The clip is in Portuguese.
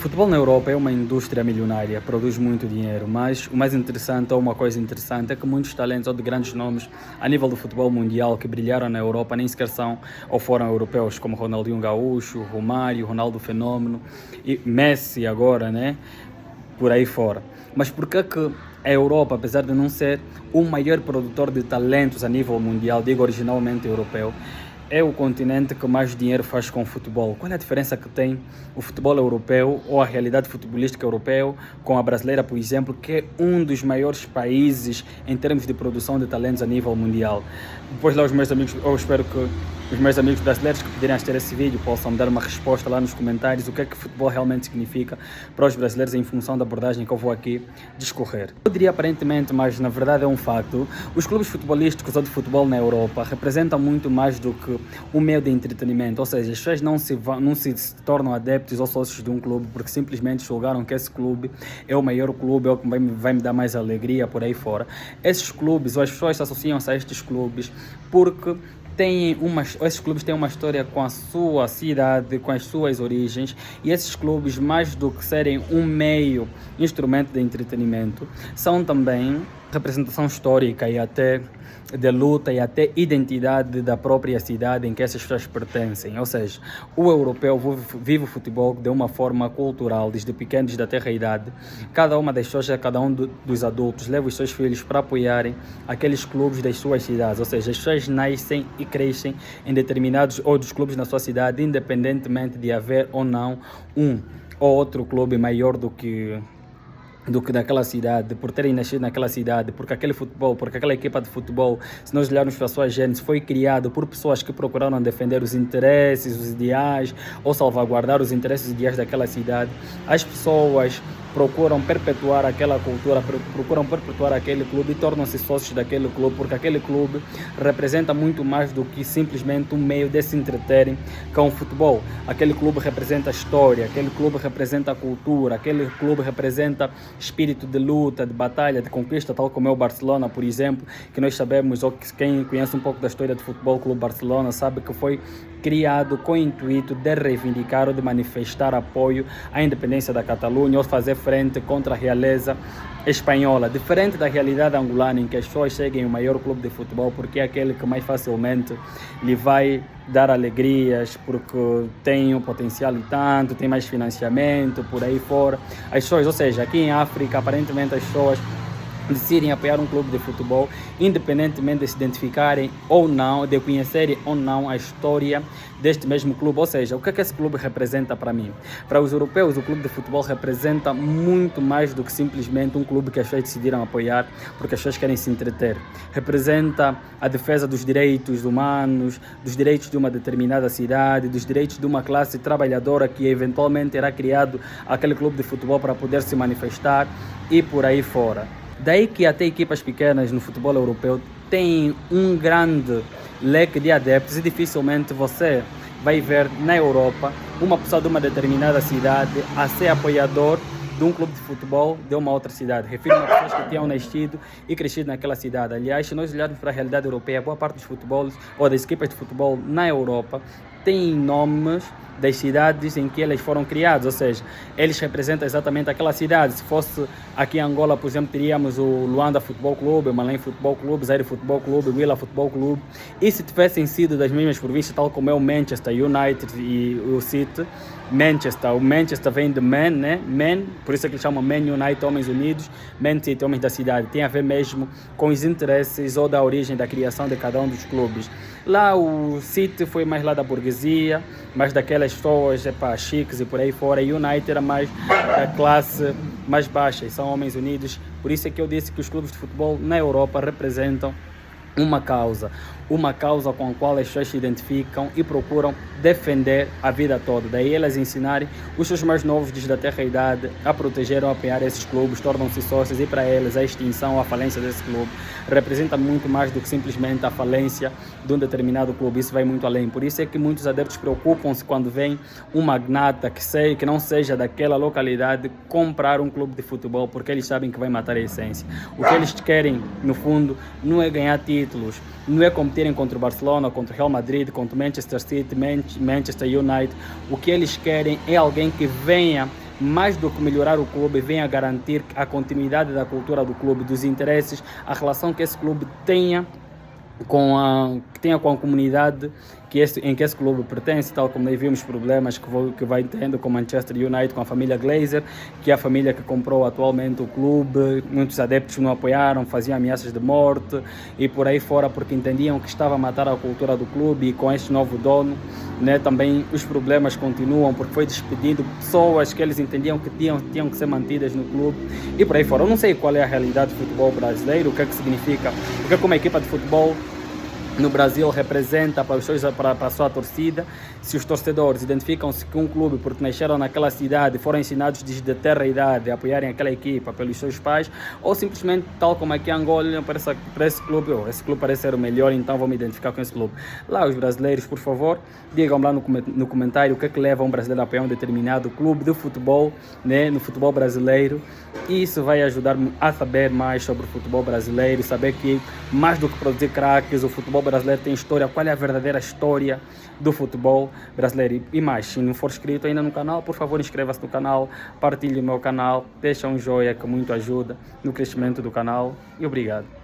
Futebol na Europa é uma indústria milionária, produz muito dinheiro, mas o mais interessante, ou uma coisa interessante, é que muitos talentos ou de grandes nomes a nível do futebol mundial que brilharam na Europa nem sequer são ou foram europeus, como Ronaldinho Gaúcho, Romário, Ronaldo Fenômeno e Messi agora, né? Por aí fora. Mas por que a Europa, apesar de não ser o maior produtor de talentos a nível mundial, digo originalmente europeu, é o continente que mais dinheiro faz com o futebol? Qual é a diferença que tem o futebol europeu ou a realidade futebolística europeu com a brasileira, por exemplo, que é um dos maiores países em termos de produção de talentos a nível mundial? Depois lá os meus amigos, eu espero que os meus amigos brasileiros que poderem assistir esse vídeo possam dar uma resposta lá nos comentários o que é que futebol realmente significa para os brasileiros em função da abordagem que eu vou aqui discorrer. Eu diria aparentemente, mas na verdade é um facto, os clubes futebolísticos ou de futebol na Europa representam muito mais do que um meio de entretenimento, ou seja, as pessoas não se tornam adeptos ou sócios de um clube porque simplesmente julgaram que esse clube é o maior clube, é o que vai me dar mais alegria por aí fora. Esses clubes, ou as pessoas associam-se a estes clubes porque esses clubes têm uma história com a sua cidade, com as suas origens, e esses clubes, mais do que serem um meio, instrumento de entretenimento, são também representação histórica e até de luta e até identidade da própria cidade em que essas pessoas pertencem. Ou seja, o europeu vive o futebol de uma forma cultural, desde pequenos da terra idade. Cada uma das pessoas, cada um dos adultos leva os seus filhos para apoiarem aqueles clubes das suas cidades. Ou seja, as pessoas nascem e crescem em determinados outros clubes na sua cidade, independentemente de haver ou não um ou outro clube maior do que daquela cidade, por terem nascido naquela cidade, porque aquele futebol, porque aquela equipa de futebol, se nós olharmos para a sua gênese, foi criado por pessoas que procuraram defender os interesses, os ideais, ou salvaguardar os interesses e ideais daquela cidade. As pessoas procuram perpetuar aquela cultura, procuram perpetuar aquele clube e tornam-se sócios daquele clube, porque aquele clube representa muito mais do que simplesmente um meio de se entreterem com o futebol. Aquele clube representa a história, aquele clube representa a cultura, aquele clube representa espírito de luta, de batalha, de conquista, tal como é o Barcelona, por exemplo, que nós sabemos, ou que quem conhece um pouco da história do Futebol Clube Barcelona sabe que foi criado com o intuito de reivindicar ou de manifestar apoio à independência da Catalunha ou fazer frente contra a realeza espanhola, diferente da realidade angolana em que as pessoas seguem o maior clube de futebol porque é aquele que mais facilmente lhe vai dar alegrias, porque tem um potencial e tanto, tem mais financiamento, por aí fora. As pessoas, ou seja, aqui em África, aparentemente as pessoas decidem apoiar um clube de futebol, independentemente de se identificarem ou não, de conhecerem ou não a história deste mesmo clube. Ou seja, o que é que esse clube representa para mim? Para os europeus, o clube de futebol representa muito mais do que simplesmente um clube que as pessoas decidiram apoiar porque as pessoas querem se entreter. Representa a defesa dos direitos humanos, dos direitos de uma determinada cidade, dos direitos de uma classe trabalhadora que eventualmente terá criado aquele clube de futebol para poder se manifestar e por aí fora. Daí que até equipas pequenas no futebol europeu têm um grande leque de adeptos e dificilmente você vai ver na Europa uma pessoa de uma determinada cidade a ser apoiador de um clube de futebol de uma outra cidade. Refiro-me a pessoas que tenham nascido e crescido naquela cidade. Aliás, se nós olharmos para a realidade europeia, boa parte dos futebols ou das equipas de futebol na Europa têm nomes das cidades em que eles foram criados, ou seja, eles representam exatamente aquela cidade. Se fosse aqui em Angola, por exemplo, teríamos o Luanda Futebol Clube, o Malém Futebol Clube, Zaire Futebol Clube, o Willa Futebol Clube, e se tivessem sido das mesmas províncias, tal como é o Manchester United e o City, o Manchester vem de Man, né? Man, por isso é que eles chamam Man United, Homens Unidos, Man City, Homens da Cidade. Tem a ver mesmo com os interesses ou da origem da criação de cada um dos clubes. Lá o City foi mais lá da burguesia, mais daquelas pessoas chiques e por aí fora. E o United era mais da classe mais baixa, e são Homens Unidos. Por isso é que eu disse que os clubes de futebol na Europa representam uma causa com a qual as pessoas se identificam e procuram defender a vida toda. Daí elas ensinarem os seus mais novos desde a terra idade a proteger ou a apoiar esses clubes, tornam-se sócios, e para eles a extinção ou a falência desse clube representa muito mais do que simplesmente a falência de um determinado clube. Isso vai muito além. Por isso é que muitos adeptos preocupam-se quando vem um magnata que não seja daquela localidade comprar um clube de futebol, porque eles sabem que vai matar a essência. O que eles querem, no fundo, não é ganhar títulos, não é competirem contra o Barcelona, contra o Real Madrid, contra o Manchester City, Manchester United. O que eles querem é alguém que venha mais do que melhorar o clube, vem a garantir a continuidade da cultura do clube, dos interesses, a relação que esse clube tenha com a comunidade em que esse clube pertence, tal como nós vimos problemas que vai tendo com Manchester United, com a família Glazer, que é a família que comprou atualmente o clube. Muitos adeptos não apoiaram, faziam ameaças de morte e por aí fora, porque entendiam que estava a matar a cultura do clube. E com este novo dono, né, também os problemas continuam, porque foi despedindo pessoas que eles entendiam que tinham que ser mantidas no clube e por aí fora. Eu não sei qual é a realidade do futebol brasileiro, o que é que significa, o que é que uma equipa de futebol no Brasil representa para a sua torcida, se os torcedores identificam-se com um clube porque nasceram naquela cidade, foram ensinados desde terra e idade a apoiarem aquela equipa pelos seus pais, ou simplesmente, tal como aqui em Angola, para esse clube, esse clube parece ser o melhor, então vou me identificar com esse clube. Lá os brasileiros, por favor, digam lá no comentário o que é que leva um brasileiro a apoiar um determinado clube de futebol, né, no futebol brasileiro. E isso vai ajudar a saber mais sobre o futebol brasileiro, saber que mais do que produzir craques, o futebol brasileiro tem história, qual é a verdadeira história do futebol brasileiro. E mais, se não for inscrito ainda no canal, por favor inscreva-se no canal, partilhe o meu canal, deixa um joinha que muito ajuda no crescimento do canal e obrigado.